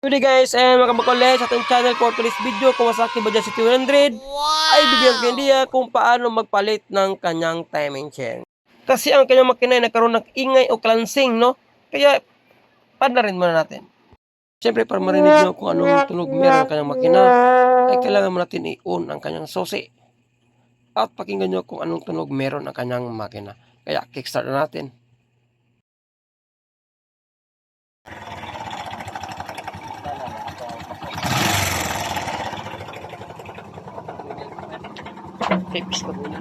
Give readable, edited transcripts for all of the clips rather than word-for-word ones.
Good day guys, and welcome back ulit sa ating channel for today's video. Kawasaki Bajaj City 100 ay bibigyan ko idea kung paano magpalit ng kanyang timing chain. Kasi ang kanyang makina ay nagkaroon ng ingay o clansing, no? Kaya panarin muna natin. Siyempre para marinig nyo kung anong tunog meron ang kanyang makina, ay kailangan mo natin i-on ang kanyang susi. At pakinggan nyo kung anong tunog meron ang kanyang makina. Kaya kickstart na natin. Tapes ka muna.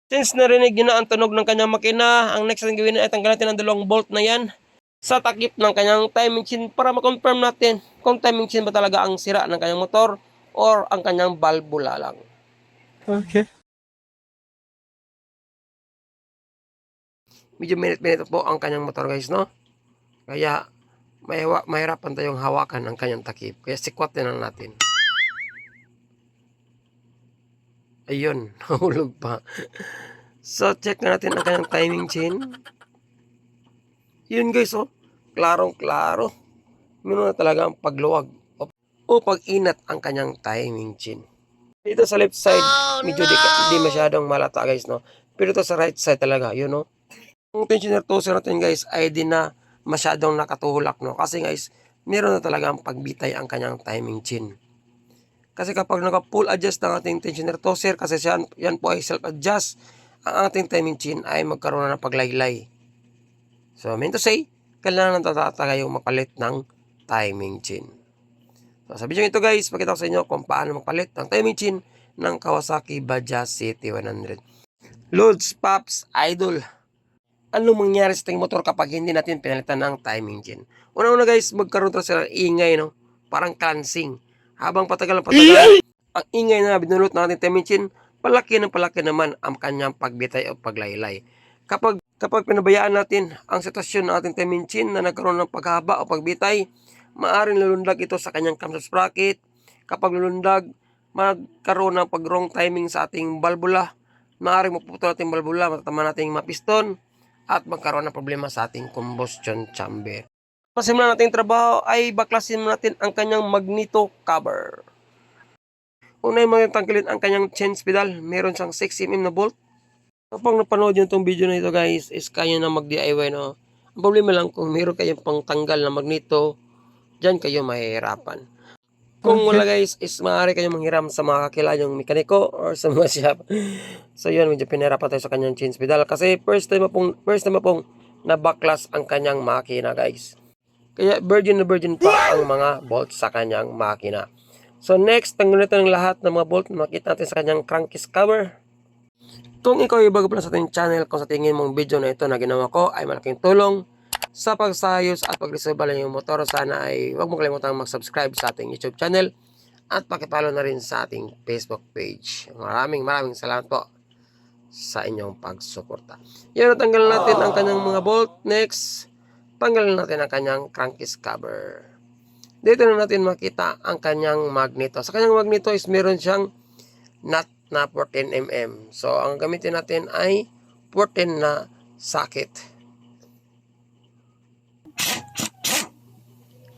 Since narinig nyo na ang tunog ng kanyang makina, ang next na gawin ay tanggalin natin ang dalawang bolt na yan sa takip ng kanyang timing chain para ma-confirm natin kung timing chain ba talaga ang sira ng kanyang motor or ang kanyang valvula lang. Okay. Medyo minute-minute po ang kanyang motor guys, no? Kaya mahirapan tayong hawakan ang kanyang takip. Kaya sikwat din lang natin. Ayun, nahulog pa. So, check na natin ang kanyang timing chain. Yun guys, oh. Klarong-klaro. Meron na talaga ang pagluwag o pag-inat ang kanyang timing chain. Dito sa left side, medyo di masyadong malata guys, no? Pero ito sa right side talaga, yun, no? Ang tensioner toaster natin guys ay di na masyadong nakatulak, no? Kasi guys, meron na talaga ang pagbitay ang kanyang timing chain. Kasi kapag naka-full adjust ng ating tensioner toaster, kasi yan po ay self-adjust, ang ating timing chain ay magkaroon na ng paglaylay. So, mean to say, kailangan natatagay yung mapalit ng timing chain. So, sa video ito guys, pakita ko sa inyo kung paano magpalit ng timing chain ng Kawasaki Bajaj City 100. Loads, Pops, Idol. Anong mangyari sa ating motor kapag hindi natin pinalitan ng timing chain? Una-una guys, magkaroon tayo sa ingay, no? Parang clansing. Habang patagal ang ingay na binulot ng ating timing chain, palaki naman ang kanyang pagbitay o paglaylay. Kapag pinabayaan natin ang sitwasyon ng ating timing chain na nagkaroon ng paghaba o pagbitay, maaaring lulundag ito sa kanyang camshaft sprocket. Kapag lulundag, magkaroon ng pag-wrong timing sa ating valvula. Maaaring mapuputol ating valvula, matama nating mapiston, at magkaroon ng problema sa ating combustion chamber. Pasimulan natin trabaho ay baklasin natin ang kanyang magneto cover. Unay mo tanggalin ang kanyang change pedal. Meron siyang 6mm na bolt. Kapag napanood nyo itong video na ito guys, is kaya na mag-DIY, no? Ang problema lang kung meron kayong pang tanggal na magneto, dyan kayo mahihirapan. Kung wala guys, is maaari kayong manghiram sa mga kakilanyong mekaniko or sa mga shop. So yun, medyo pinahirapan tayo sa kanyang change pedal. Kasi first time na pong nabaklas ang kanyang makina guys. Kaya virgin na virgin pa ang mga bolts sa kanyang makina. So next, tanggalin natin ang lahat ng mga bolt na makita natin sa kanyang crankcase cover. Kung ikaw ay bago pa lang sa ating channel, kung sa tingin mong video na ito na ginawa ko ay malaking tulong sa pagsayos at pag-resolve ng iyong motor, sana ay huwag mong kalimutang mag-subscribe sa ating YouTube channel at pakipollow na rin sa ating Facebook page. Maraming salamat po sa inyong pagsuporta. Yan, natanggalan natin ang kanyang mga bolt. Next, tanggalin natin ang kanyang crankcase cover. Dito na natin makita ang kanyang magneto. Sa kanyang magneto is meron siyang nut na 14mm. So, ang gamitin natin ay 14 na socket.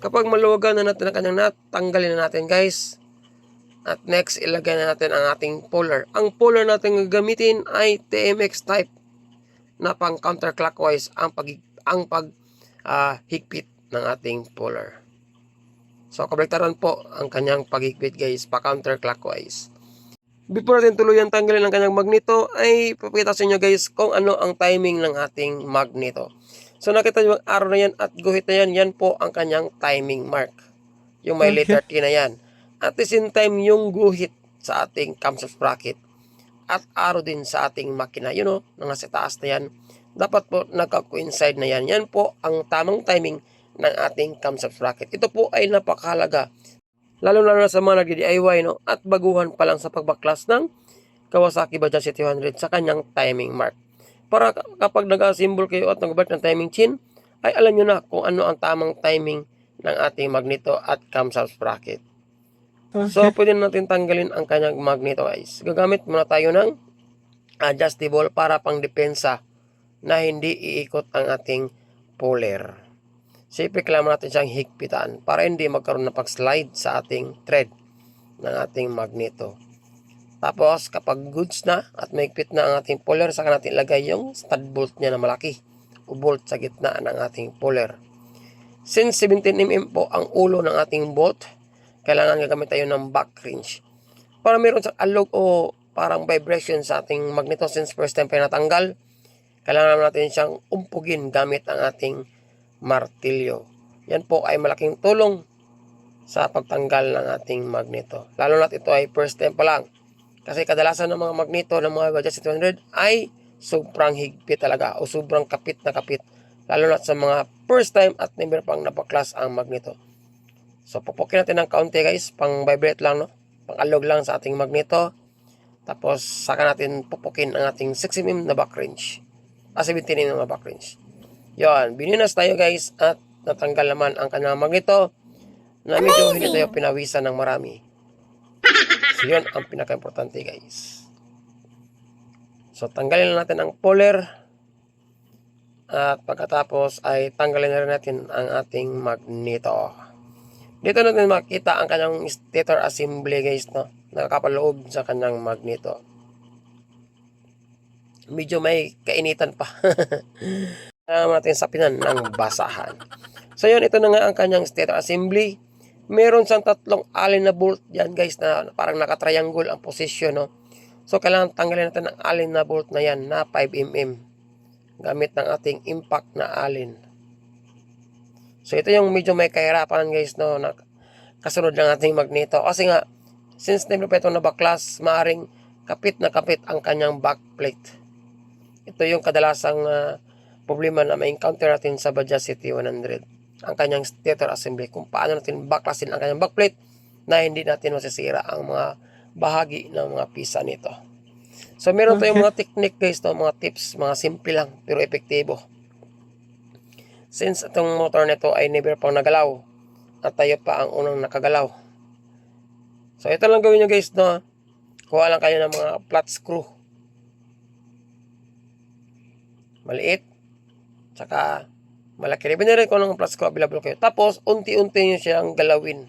Kapag maluwagan na natin ang kanyang nut, tanggalin na natin guys. At next, ilagay na natin ang ating puller. Ang puller natin gagamitin ay TMX type na pang counterclockwise ang paghigpit ng ating puller. So, kabaliktaran po ang kanyang paghigpit guys, pa counterclockwise. Before natin tuluyan tanggalin ang kanyang magneto, ay papakita sa inyo guys kung ano ang timing ng ating magneto. So nakita nyo ang arrow na yan at guhit na yan, yan po ang kanyang timing mark. Yung may letter T na yan. At the same time, yung guhit sa ating camshaft sprocket at arrow din sa ating makina, yun o, nasa taas na yan. Dapat po nagka-coincide na yan. Yan po ang tamang timing ng ating camshaft sprocket. Ito po ay napakahalaga. Lalo-lalo na sa mga nag-DIY, no? At baguhan pa lang sa pagbaklas ng Kawasaki Bajaj City 100 sa kanyang timing mark. Para kapag nag-assemble kayo at nag-bart ng timing chain, ay alam nyo na kung ano ang tamang timing ng ating magneto at camshaft sprocket. So, pwede natin tanggalin ang kanyang magneto guys. Gagamit muna tayo ng adjustable para pang depensa na hindi iikot ang ating puller. Siyempre, kailangan natin siyang higpitan para hindi magkaroon ng pag-slide sa ating thread ng ating magneto. Tapos, kapag goods na at mahigpit na ang ating puller, saka natin ilagay yung stud bolt niya na malaki o bolt sa gitna ng ating puller. Since 17mm po ang ulo ng ating bolt, kailangan gagamit tayo ng back wrench. Para meron sa alog o parang vibration sa ating magneto since first time pa natanggal, kailangan natin siyang umpugin gamit ang ating martilyo. Yan po ay malaking tulong sa pagtanggal ng ating magneto. Lalo na ito ay first time pa lang. Kasi kadalasan ng mga magneto ng mga Bajaj 200 ay sobrang higpit talaga o sobrang kapit na kapit. Lalo na sa mga first time at never pang napaklas ang magneto. So, pupukin natin ng kaunti guys, pang vibrate lang, no? Pang alog lang sa ating magneto. Tapos, saka natin pupukin ang ating 6mm na back wrench. 17mm na back wrench. Yan, bininas tayo guys at natanggal naman ang kanyang magneto na medyo hindi tayo pinawisan ng marami. So, yun ang pinaka-importante guys. So, tanggalin na natin ang puller. At pagkatapos ay tanggalin na rin natin ang ating magneto. Dito natin makita ang kanyang stator assembly guys, no? Nakakapaloob sa kanyang magneto. Medyo may kainitan pa. Kailangan natin sapinan ng basahan. So yun, ito na nga ang kanyang stator assembly. Meron siyang tatlong allen na bolt dyan guys na parang nakatriangle ang posisyon, no? So kailangan tanggalin natin ang allen na bolt na yan na 5mm gamit ng ating impact na allen. So ito yung medyo may kahirapan guys, no, na kasunod ng ating magneto. Kasi nga, since never pa ito nabaklas, maaring kapit na kapit ang kanyang backplate. Ito yung kadalasang problema na ma-encounter natin sa Bajaj City 100. Ang kanyang stator assembly, kung paano natin baklasin ang kanyang backplate na hindi natin masisira ang mga bahagi ng mga pisa nito. So meron tayong mga technique guys, no, mga tips, mga simple lang pero epektibo. Since itong motor nito ay never pang nagalaw at tayo pa ang unang nakagalaw. So ito lang gawin nyo guys, no. Kuha lang kayo ng mga flat screw. Maliit. Tsaka malaki. Depende rin kung anong flat screw available kayo. Tapos unti-unti nyo siyang galawin.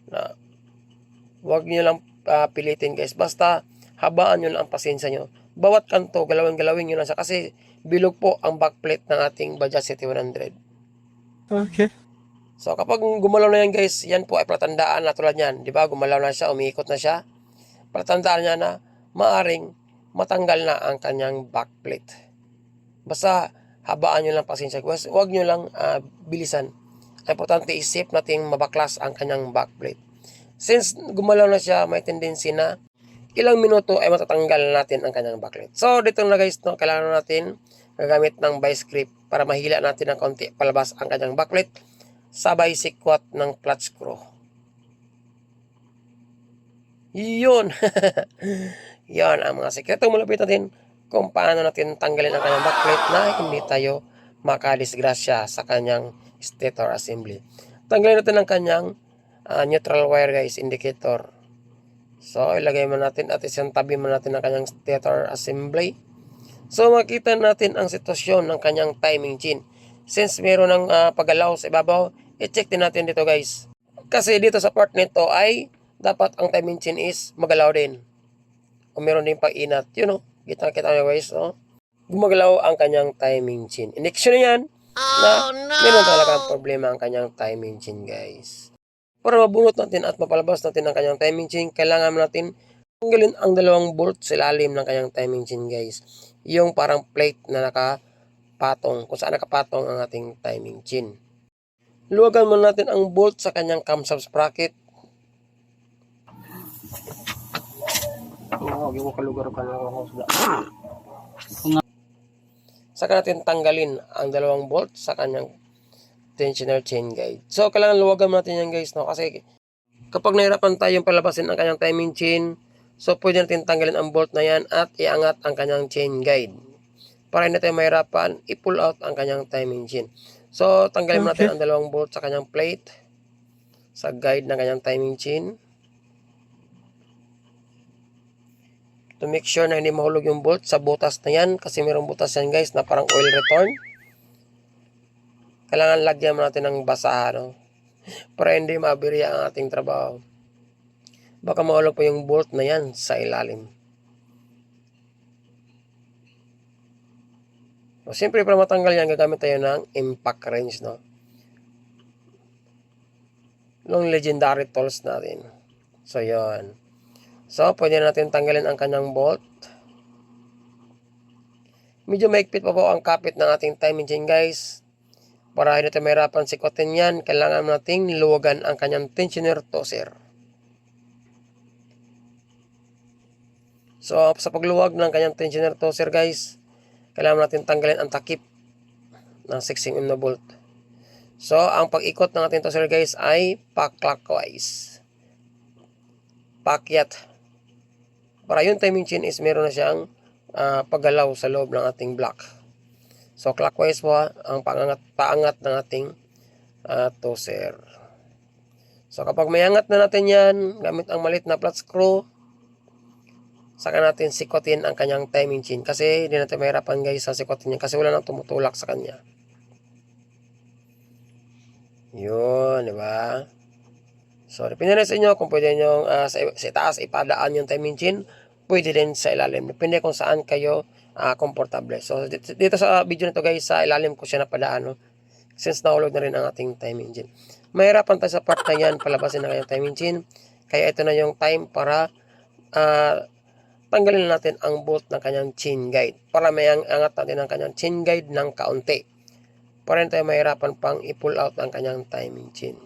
Na huwag nyo lang pilitin guys. Basta habaan nyo lang ang pasensya nyo. Bawat kanto, galawin nyo lang siya. Kasi bilog po ang backplate ng ating Bajaj City 100. Okay. So kapag gumalaw na yan guys, yan po ay palatandaan na tulad yan. Diba? Gumalaw na siya, umiikot na siya. Palatandaan niya na maaring matanggal na ang kanyang backplate. Basta habaan nyo lang pasensya. Huwag nyo lang bilisan. Ang importante isip natin mabaklas ang kanyang backplate. Since gumalaw na siya, may tendency na ilang minuto ay matatanggal natin ang kanyang backplate. So dito na guys, no, kailangan natin gagamit ng vice grip para mahila natin ng konti palabas ang kanyang backplate sabay sikwat ng flat screw. Yun. Yan ang mga sekretong malapit natin kung paano natin tanggalin ang kanyang backplate na hindi tayo makadisgrasya sa kanyang stator assembly. Tanggalin natin ang kanyang neutral wire guys, indicator. So ilagay mo natin at isang tabi mo natin ang kanyang stator assembly. So makita natin ang sitwasyon ng kanyang timing chain. Since meron ng paggalaw sa ibabaw, i-check din natin dito guys. Kasi dito sa part nito ay dapat ang timing chain is magalaw din. O meron din pag-inat. Yun o, kita nyo guys. No? Gumagalaw ang kanyang timing chain. Indication na yan na meron talagang problema ang kanyang timing chain guys. Para mabunot natin at mapalabas natin ang kanyang timing chain, kailangan natin tanggalin ang dalawang bolt sa ilalim ng kanyang timing chain guys. Yung parang plate na nakapatong, kung saan nakapatong ang ating timing chain. Luwagan muna natin ang bolt sa kanyang camshaft sprocket. Saka natin tanggalin ang dalawang bolt sa kanyang tensioner chain guide. So kailangan luwagan natin yan guys, no? Kasi kapag nahirapan tayong palabasin ang kanyang timing chain, so pwede natin tanggalin ang bolt na yan at iangat ang kanyang chain guide. Para hindi tayo mahirapan, i-pull out ang kanyang timing chain. So, tanggalin mo natin ang dalawang bolt sa kanyang plate, sa guide ng kanyang timing chain. To make sure na hindi mahulog yung bolt sa butas na yan, kasi mayroong butas yan guys na parang oil return. Kailangan lagyan mo natin ng basa, no? Para hindi mabirya ang ating trabaho. Baka mahulog pa yung bolt na yan sa ilalim. So, siyempre para matanggal yan, gagamit tayo ng impact wrench, no? Yung legendary tools natin. So, yun. So, pwede natin tanggalin ang kanyang bolt. Medyo maigpit pa po ang kapit ng ating timing chain guys. Para hindi tayo mahirapan sikotin yan, kailangan nating luwagan ang kanyang tensioner tosser. So, sa pagluwag ng kanyang tensioner tosser guys, kailangan natin tanggalin ang takip ng 6mm na bolt. So, ang pag-ikot ng ating tosser guys ay pa-clockwise. Pakyat. Para yung timing chain is meron na siyang paggalaw sa loob ng ating block. So, clockwise po ang paangat ng ating tosser. So, kapag may angat na natin yan, gamit ang malit na flat screw, saka natin sikotin ang kanyang timing chain. Kasi hindi natin mahirapan guys sa sikotin niya kasi wala nang tumutulak sa kanya. Yun, di ba? So, depende na sa inyo kung pwede nyo sa taas ipadaan yung timing chain, pwede din sa ilalim. Depende kung saan kayo komportable. So, dito sa video na to guys, sa ilalim ko siya napadaan, no? Since nahulog na rin ang ating timing chain. Mahirapan tayo sa part na yan, palabasin na kayong timing chain. Kaya ito na yung time para tanggalin natin ang bolt ng kanyang chain guide. Para may angat natin ang kanyang chain guide ng kaunti. Para hindi tayo mahirapan pang i-pull out ang kanyang timing chain.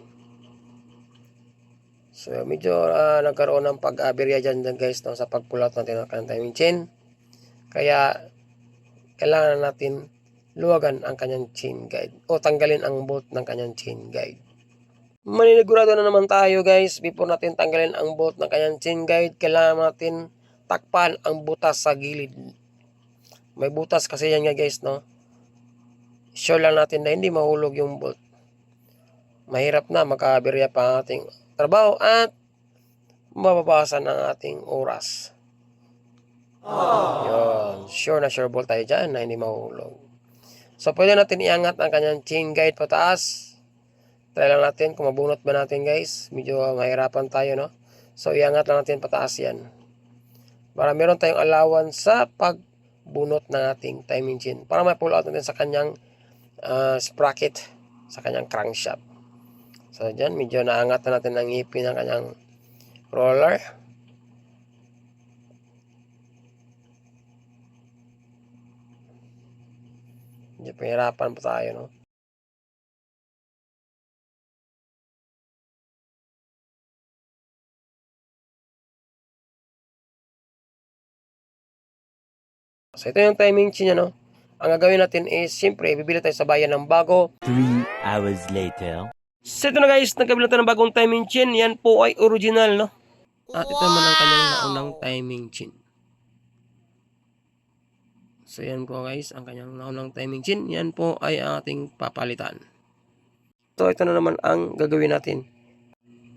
So, medyo nagkaroon ng pag-aberya dyan guys, no, sa pag-pull out natin ang kanyang timing chain. Kaya, kailangan natin luwagan ang kanyang chain guide o tanggalin ang bolt ng kanyang chain guide. Maninigurado na naman tayo guys, before natin tanggalin ang bolt ng kanyang chain guide, kailangan natin takpan ang butas sa gilid. May butas kasi yan nga guys, no? Sure lang natin na hindi mahulog yung bolt. Mahirap na, makaberya pa ang ating trabaho at mababawasan ang ating oras. Yun, sure na sure bolt tayo dyan na hindi mahulog. So, pwede natin iangat ang kanyang chain guide pataas. Try lang natin kung mabunot ba natin guys. Medyo mahirapan tayo, no? So, iangat lang natin pataas yan. Para meron tayong allowance sa pagbunot ng ating timing chain. Para ma-pull out natin sa kanyang sprocket, sa kanyang crankshaft. So, dyan, medyo naangat na natin ang ngipin ng kanyang roller. Medyo pahirapan pa tayo, no? So, ito yung timing chain niya, no? Ang gagawin natin is, siyempre, bibili tayo sa bayan ng bago. 3 hours later. So, ito na guys, nagkabili tayo ng bagong timing chain. Yan po ay original, no? At ito naman ang kanyang naunang timing chain. So, yan po guys, ang kanyang naunang timing chain. Yan po ay ating papalitan. So, ito na naman ang gagawin natin.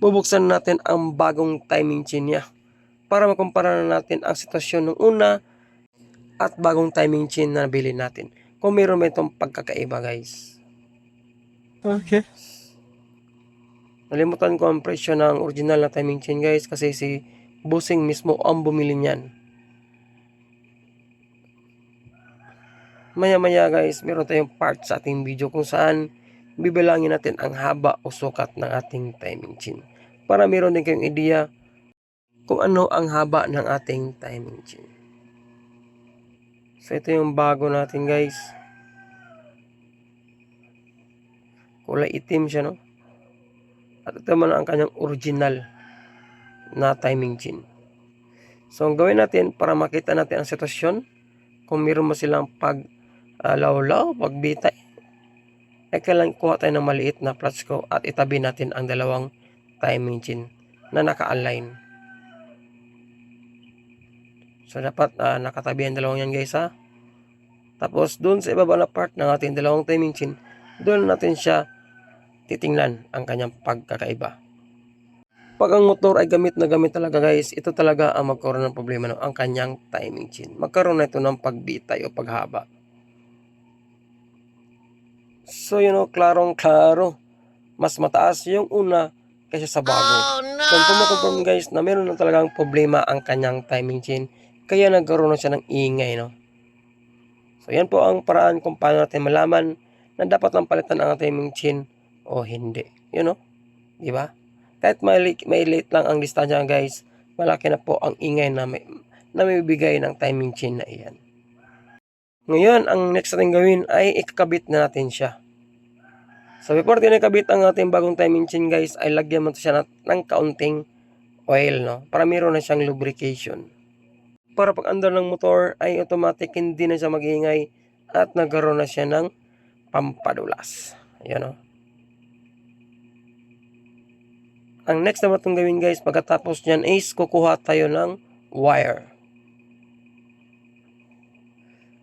Bubuksan natin ang bagong timing chain niya. Para makumpara na natin ang sitwasyon ng una at bagong timing chain na nabili natin. Kung mayroon ba itong pagkakaiba guys. Okay. Nalimutan ko ang presyo ng original na timing chain guys kasi si Bossing mismo ang bumili niyan. Maya guys, meron tayong part sa ating video kung saan bibilangin natin ang haba o sukat ng ating timing chain. Para meron din kayong ideya kung ano ang haba ng ating timing chain. So ito yung bago natin guys. Kulay itim siya, no? At ito naman ang kanyang original na timing chain. So ang gawin natin para makita natin ang sitwasyon, kung meron mo silang paglawlaw, pagbitay, ay kailangan kuha tayo ng maliit na flat screw at itabi natin ang dalawang timing chain na naka-align. So dapat nakatabi ang dalawang yan guys ha. Tapos dun sa ibaba na part ng ating dalawang timing chain, doon natin siya titingnan ang kanyang pagkakaiba. Pag ang motor ay gamit na gamit talaga guys, ito talaga ang magkaroon ng problema, no? Ang kanyang timing chain. Magkaroon na ito ng pagbitay o paghaba. So klarong klaro, mas mataas yung una kaysa sa bago. Oh, no! Confirm guys na meron na talagang problema ang kanyang timing chain, kaya nagkaroon na siya ng ingay, no? So yan po ang paraan kung paano natin malaman na dapat lang palitan ang timing chain o hindi. Di ba? Kahit may late lang ang distansya guys, malaki na po ang ingay na may bigay ng timing chain na iyan. Ngayon, ang next natin gawin ay ikakabit na natin siya. So before natin ikabit ang ating bagong timing chain guys, ay lagyan mo siya ng kaunting oil, no? Para meron na siyang lubrication. Para pag andar ng motor ay automatic hindi na siya mag-iingay at nagkaroon na siya ng pampadulas. Ayan, no? Ang next na itong gawin guys, pagkatapos nyan is kukuha tayo ng wire.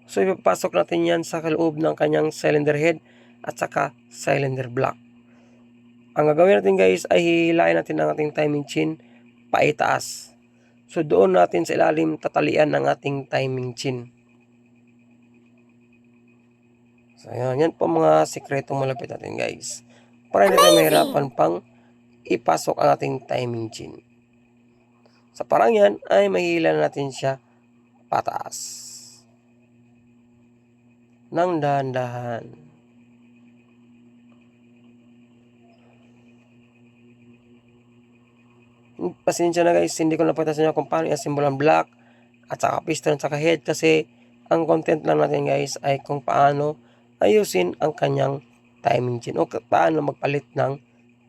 So ipapasok natin yan sa kaloob ng kanyang cylinder head at saka cylinder block. Ang gagawin natin guys ay hihilain natin ang ating timing chain paitaas. So doon natin sa ilalim tatalian ng ating timing chain. So yan po mga sikretong malapit natin guys. Para hindi tayo mahirapan pang ipasok ang ating timing chain. Sa parang yan ay mahihila natin siya pataas ng dahan-dahan. Pasensya na guys, hindi ko napakita sa inyo kung paano i-assemble ang block at saka piston at saka head, kasi ang content lang natin guys ay kung paano ayusin ang kanyang timing chain o paano magpalit ng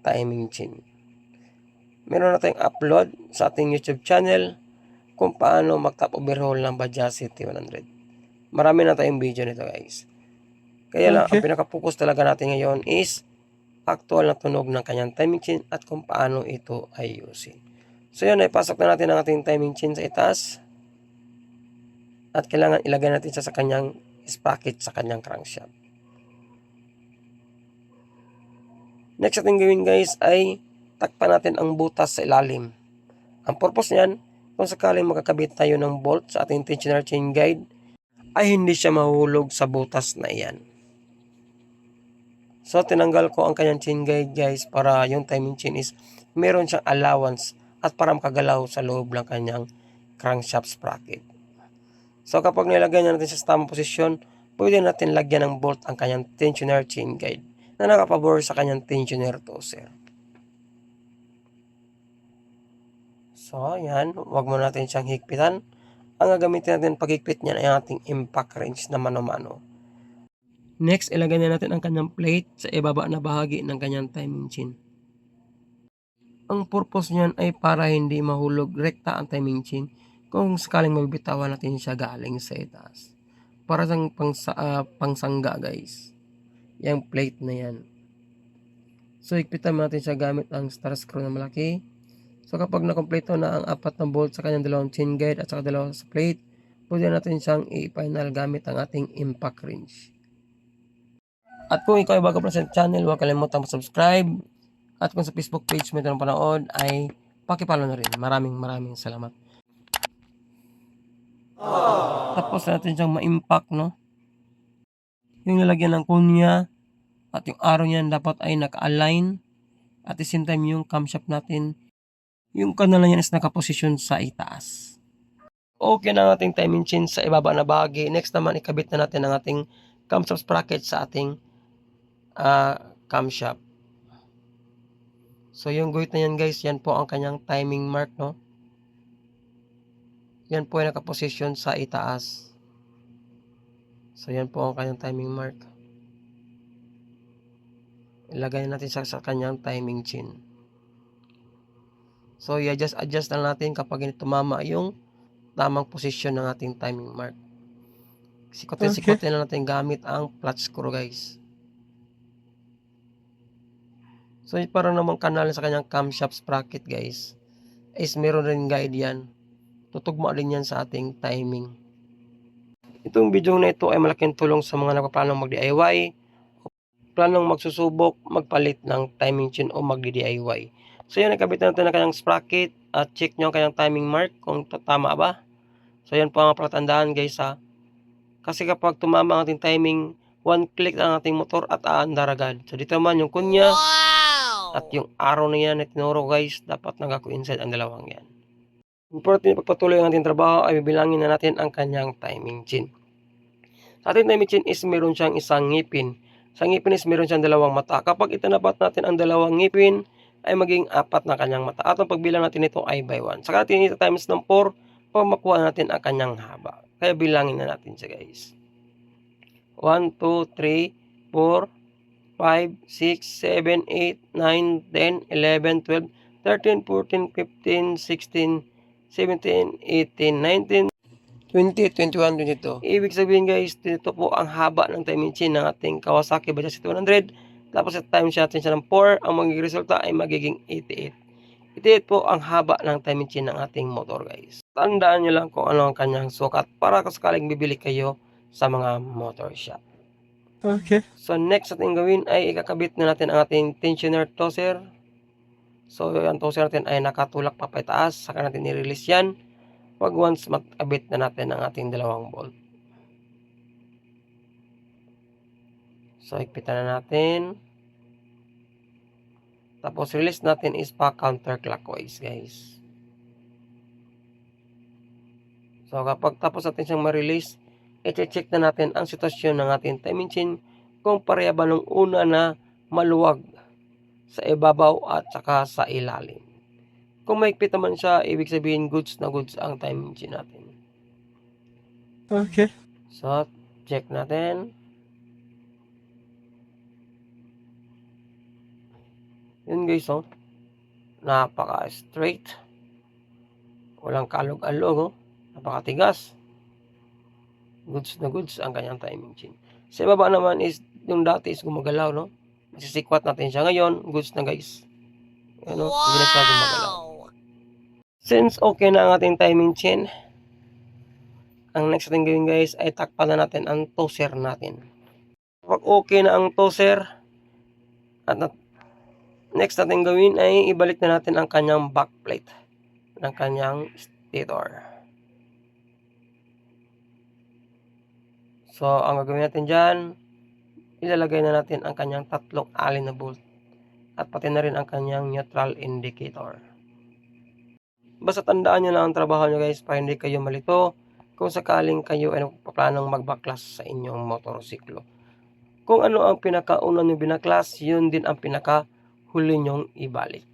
timing chain. Meron na tayong upload sa ating YouTube channel kung paano mag-top overhaul ng Bajaj City 100. Marami na tayong video nito guys. Kaya lang, ang pinaka-focus talaga natin ngayon is actual na tunog ng kanyang timing chain at kung paano ito ayusin. So yun, ipasok na natin ang ating timing chain sa itaas. At kailangan ilagay natin siya sa kanyang sprocket sa kanyang crankshaft. Next natin gawin guys ay takpan natin ang butas sa ilalim. Ang purpose niyan, kung sakaling makakabit tayo ng bolt sa ating tensioner chain guide, ay hindi siya mahulog sa butas na iyan. So tinanggal ko ang kanyang chain guide guys para yung timing chain is meron siyang allowance at para makagalaw sa loob ng kanyang crankshaft sprocket. So kapag nilagay natin sa tamang posisyon, pwede natin lagyan ng bolt ang kanyang tensioner chain guide na nakapabor sa kanyang tensioner tosser. So yan, wag mo natin siyang higpitan. Ang gagamitin natin paghigpit niyan ay ating impact wrench na mano-mano. Next, ilagay na natin ang kanyang plate sa ibaba na bahagi ng kanyang timing chain. Ang purpose niyan ay para hindi mahulog rekta ang timing chain kung sakaling mabibitawan natin siya galing sa itaas. Para sa pangsangga guys. Yung plate na yan. So higpitan natin siya gamit ang star screw na malaki. So kapag nakompleto na ang apat na bolt sa kanyang dalawang chain guide at saka dalawang sa plate, pwede natin siyang i-final gamit ang ating impact wrench. At kung ikaw ay bago pa sa channel, huwag kalimutan mag-subscribe. At kung sa Facebook page mo ito ng panood, ay pakipalo na rin. Maraming salamat. Tapos natin siyang ma-impact, no? Yung nilagyan ng kunya at yung arrow niyan dapat ay naka-align. At the same time, yung camshaft natin, yung kanal niyan is nakaposisyon sa itaas. Okay na ang ating timing chain sa ibaba na bahagi. Next naman, ikabit na natin ang ating camshaft sprocket sa ating camshaft. So yung guhit na yan guys, yan po ang kanyang timing mark, no? Yan po ay nakaposisyon sa itaas. So yan po ang kanyang timing mark. Ilagay natin sa kanyang timing chain. So i-adjust lang natin kapag tumama yung tamang posisyon ng ating timing mark. Sikotin lang natin gamit ang flat screw guys. So para namang kanal sa kanyang camshaft sprocket guys, is meron rin guide yan. Tutugma din yan sa ating timing. Itong video na ito ay malaking tulong sa mga nagpaplanong mag-DIY planong magsusubok, magpalit ng timing chain o magdi-DIY. So yan, nakabit na natin ang kanyang sprocket at check nyo ang kanyang timing mark kung tama ba. So yan po ang palatandaan guys ha. Kasi kapag tumama ang ating timing, one click ang ating motor at aandar agad. So dito naman yung kunya at yung arrow na yan na tinuro guys, dapat nag-coincide ang dalawang yan. Important pagpatuloy ang ating trabaho ay bibilangin na natin ang kanyang timing chain. Sa ating timing chain is meron siyang isang ngipin. Sa ngipin is meron siyang dalawang mata. Kapag itinapat natin ang dalawang ngipin, ay maging 4 na kanyang mata. At ang pagbilang natin ito ay by 1. Saka natin ito times ng 4 para makuha natin ang kanyang haba. Kaya bilangin na natin siya guys. 1, 2, 3, 4, 5, 6, 7, 8, 9, 10, 11, 12, 13, 14, 15, 16, 17, 18, 19, 20, 21, 22. Ibig sabihin guys, dito po ang haba ng timing chain ng ating Kawasaki Bajaj CT100. Tapos at time natin siya ng 4, ang magiging resulta ay magiging 88. 88 po ang haba ng timing chain ng ating motor guys. Tandaan nyo lang kung ano ang kanyang sukat para sakaling bibili kayo sa mga motor shop. Okay. So next natin gawin ay ikakabit na natin ang ating tensioner toser. So yung toser natin ay nakatulak pa pataas, saka natin i-release yan. Pag once makabit na natin ang ating dalawang bolt. So ikpitan na natin. Tapos release natin is pa counterclockwise guys. So kapag tapos natin siyang ma-release, i-check na natin ang sitwasyon ng ating timing chain kung pareha ba nung una na maluwag sa ibabaw at saka sa ilalim. Kung maigpit naman siya, ibig sabihin goods na goods ang timing chain natin. Okay. So, check natin. Yun guys, oh. Napaka-straight. Walang kalog-alog, oh. Napakatigas. Goods na goods ang kanyang timing chain. Sa baba naman is, yung dati is gumagalaw, no? Masisikwat natin siya ngayon. Goods na guys. Ano? Hindi na siya gumagalaw. Since okay na ang ating timing chain, ang next natin gawin guys ay takpan na natin ang toser natin. Kapag okay na ang toser, at next natin gawin ay ibalik na natin ang kanyang backplate ng kanyang stator. So, ang gagawin natin dyan, ilalagay na natin ang kanyang tatlong alin na bolt at pati na rin ang kanyang neutral indicator. Basta tandaan nyo lang ang trabaho nyo guys para hindi kayo malito kung sakaling kayo ay nagpaplanong magbaklas sa inyong motorsiklo. Kung ano ang pinakauna nyo binaklas, yun din ang pinakahuli nyong ibalik.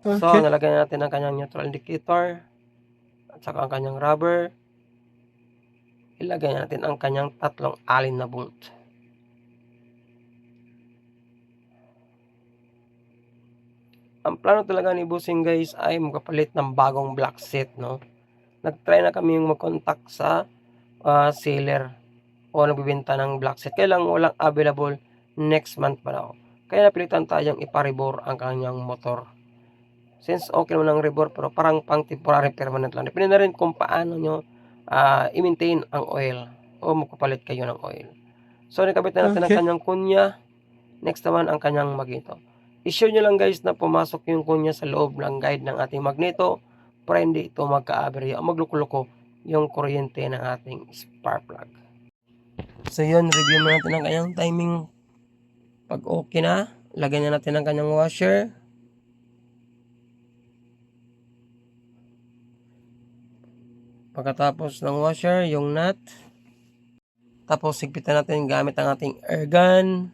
Okay. So, nalagay natin ang kanyang neutral indicator at saka ang kanyang rubber. Ilagay natin ang kanyang tatlong alin na bolt. Ang plano talaga ni Bossing guys ay magpapalit ng bagong black set, no? Nag-try na kami yung mag-contact sa seller o nagbibenta ng black set. Kaya lang walang available next month pa daw. Kaya napilitan tayong iparibor ang kanyang motor. Since okay naman ang rebor pero parang pang temporary permanent lang. Depende na rin kung paano nyo i-maintain ang oil o magpapalit kayo ng oil. So nakabit na natin ang Okay. kanyang kunya. Next naman ang kanyang magneto. I-sure nyo lang guys na pumasok yung kunya sa loob ng guide ng ating magneto para hindi ito magka-aberya o magluko-luko yung kuryente ng ating spark plug. So yun, review na natin ang kanyang timing. Pag okay na, lagyan na natin ang kanyang washer. Pagkatapos ng washer, yung nut. Tapos sigpitan natin gamit ang ating air gun.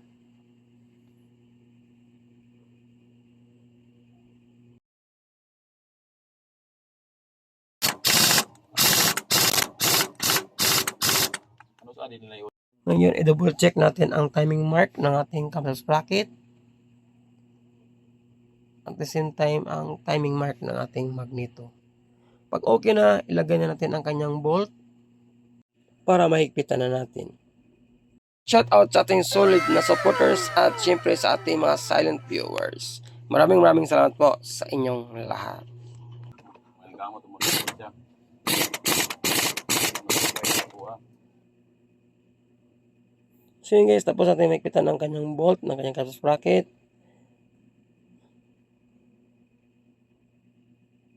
Ngayon, i-double check natin ang timing mark ng ating cam sprocket. At the same time, ang timing mark ng ating magneto. Pag okay na, ilagay na natin ang kanyang bolt para mahigpitan na natin. Shout out sa ating solid na supporters at syempre sa ating mga silent viewers. Maraming salamat po sa inyong lahat. So yun guys, tapos natin maikpitan ang kanyang bolt, ng kanyang caster sprocket.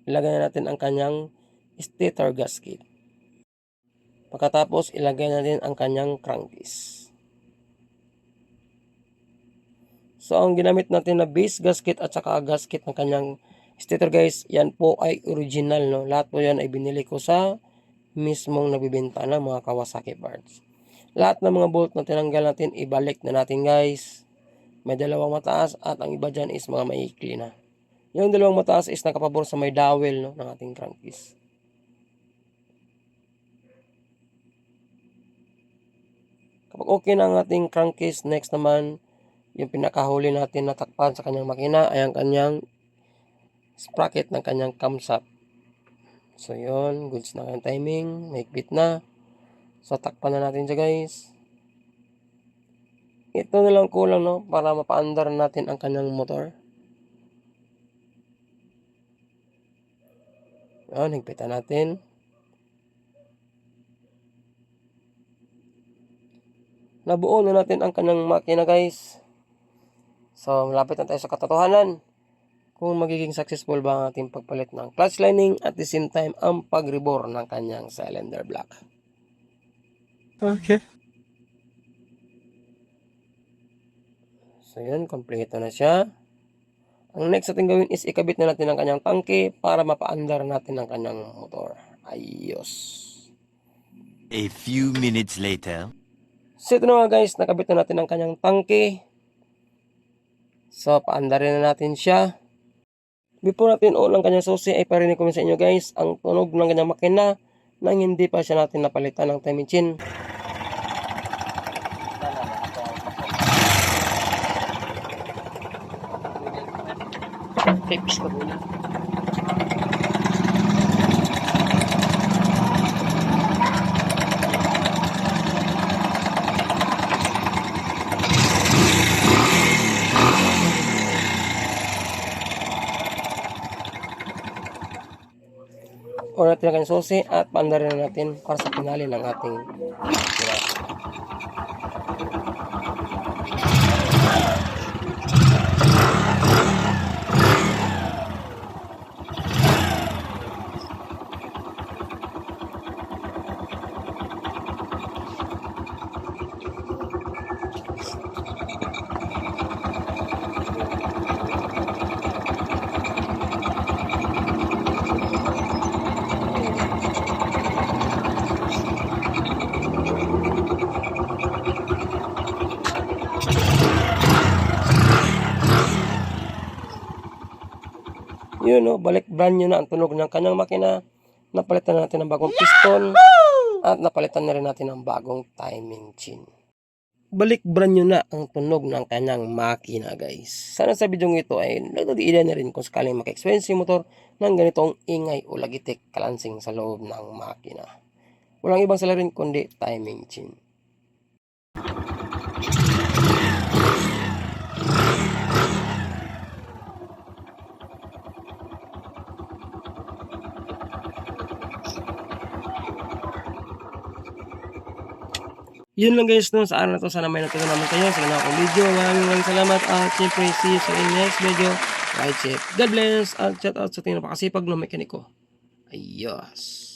Ilagay na natin ang kanyang stator gasket. Pagkatapos, ilagay natin ang kanyang crankcase. So, ang ginamit natin na base gasket at saka gasket ng kanyang stator guys, yan po ay original, no? Lahat po yan ay binili ko sa mismong nabibenta ng mga Kawasaki parts. Lahat ng mga bolt na tinanggal natin, ibalik na natin guys. May dalawang mataas at ang iba dyan is mga maikli na. Yung dalawang mataas is nakapabor sa may dowel, no, ng ating crankcase. Kapag okay na ang ating crankcase, next naman, yung pinakahuli natin na takpan sa kanyang makina ay ang kanyang sprocket ng kanyang camshaft. So yun, goods na kanyang timing, mahigpit na. So takpan na natin siya guys. Ito na lang kulang, no, para mapaandar natin ang kanyang motor. Yan, higpitan natin. Nabuo na natin ang kanyang makina guys. So, malapit na tayo sa katotohanan kung magiging successful ba ang ating pagpalit ng clutch lining at the same time ang pag-rebore ng kanyang cylinder block. Okay. So, yun, kompleto na siya. Ang next natin gawin is ikabit na natin ang kanyang tangke para mapaandar natin ang kanyang motor. Ayos. A few minutes later. So ito na nga guys, nakabit na natin ang kanyang tangke. So paandarin na natin siya. Before natin on ang kanyang susi ay parinig ko sa inyo guys ang tunog ng kanyang makina nang hindi pa siya natin napalitan ng timing chain. Fix ko muna. O natin ang kanyang susi at paandarin na natin para sa pinali ng ating makina. Yun, no, balik brand new na ang tunog ng kanyang makina. Napalitan natin ng bagong piston at napalitan na rin natin ng bagong timing chain. Balik brand new na ang tunog ng kanyang makina guys. Sana sa video ito ay nagdadiilan na rin kung sakaling maka-experience yung motor ng ganitong ingay o lagitik kalansing sa loob ng makina. Walang ibang sala rin kundi timing chain. Yun lang guys, no, sa araw na to sana may natutunan naman kayo sa ganang video. Maraming salamat at syempre see you sa next video. Right, chef. God bless at shout out sa ating napakasipag na mekaniko. Ayos.